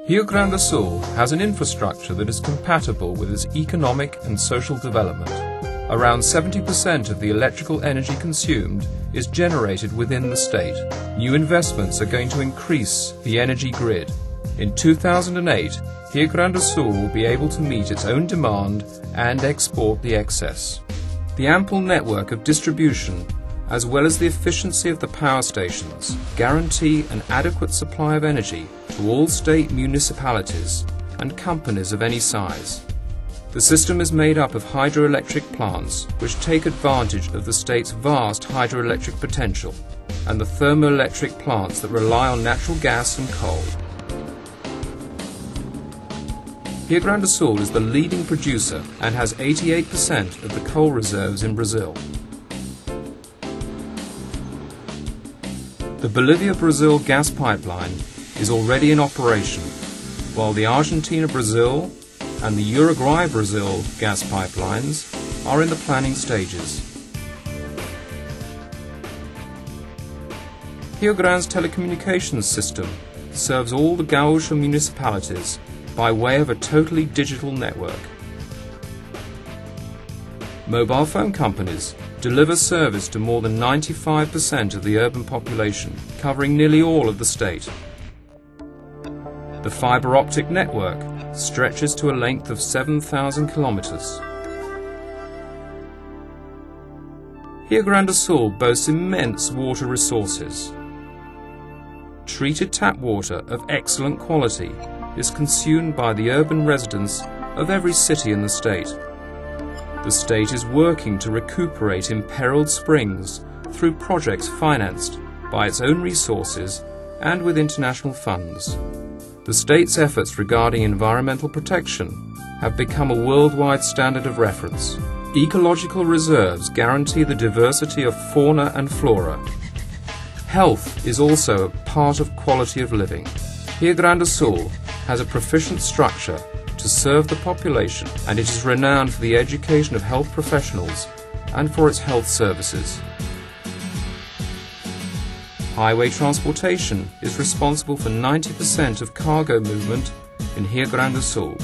Rio Grande do Sul has an infrastructure that is compatible with its economic and social development. Around 70% of the electrical energy consumed is generated within the state. New investments are going to increase the energy grid. In 2008, Rio Grande do Sul will be able to meet its own demand and export the excess. The ample network of distribution, as well as the efficiency of the power stations, guarantee an adequate supply of energy to all state municipalities and companies of any size. The system is made up of hydroelectric plants which take advantage of the state's vast hydroelectric potential and the thermoelectric plants that rely on natural gas and coal. Rio Grande do Sul is the leading producer and has 88% of the coal reserves in Brazil. The Bolivia-Brazil gas pipeline is already in operation, while the Argentina-Brazil and the Uruguay-Brazil gas pipelines are in the planning stages. Rio Grande's telecommunications system serves all the Gaúcho municipalities by way of a totally digital network. Mobile phone companies deliver service to more than 95% of the urban population, covering nearly all of the state. The fiber optic network stretches to a length of 7,000 kilometers. Rio Grande do Sul boasts immense water resources. Treated tap water of excellent quality is consumed by the urban residents of every city in the state. The state is working to recuperate imperiled springs through projects financed by its own resources and with international funds. The state's efforts regarding environmental protection have become a worldwide standard of reference. Ecological reserves guarantee the diversity of fauna and flora. Health is also a part of quality of living. Rio Grande do Sul has a proficient structure to serve the population, and it is renowned for the education of health professionals and for its health services. Highway transportation is responsible for 90% of cargo movement in Rio Grande do Sul.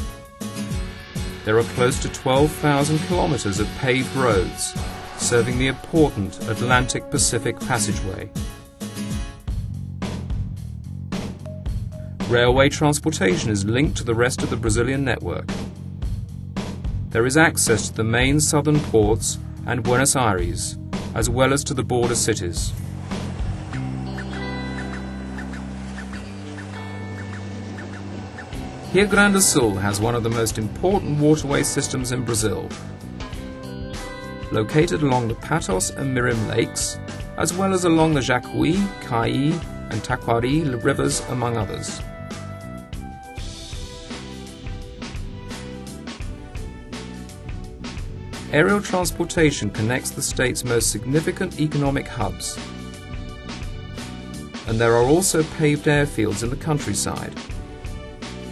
There are close to 12,000 kilometers of paved roads, serving the important Atlantic-Pacific passageway. Railway transportation is linked to the rest of the Brazilian network. There is access to the main southern ports and Buenos Aires, as well as to the border cities. Rio Grande do Sul has one of the most important waterway systems in Brazil. Located along the Patos and Mirim lakes, as well as along the Jacuí, Caí and Taquari rivers, among others. Aerial transportation connects the state's most significant economic hubs, and there are also paved airfields in the countryside.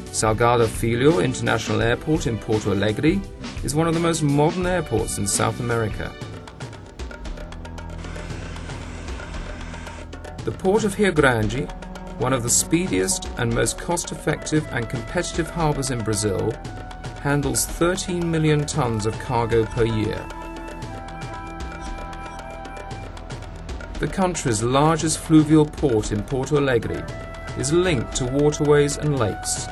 Salgado Filho International Airport in Porto Alegre is one of the most modern airports in South America. The port of Rio Grande, one of the speediest and most cost-effective and competitive harbours in Brazil, handles 13 million tons of cargo per year. The country's largest fluvial port in Porto Alegre is linked to waterways and lakes.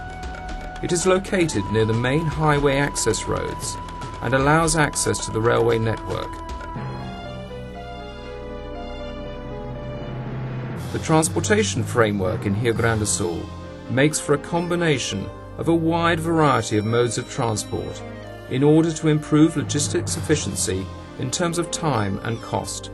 It is located near the main highway access roads and allows access to the railway network. The transportation framework in Rio Grande do Sul makes for a combination of a wide variety of modes of transport in order to improve logistics efficiency in terms of time and cost.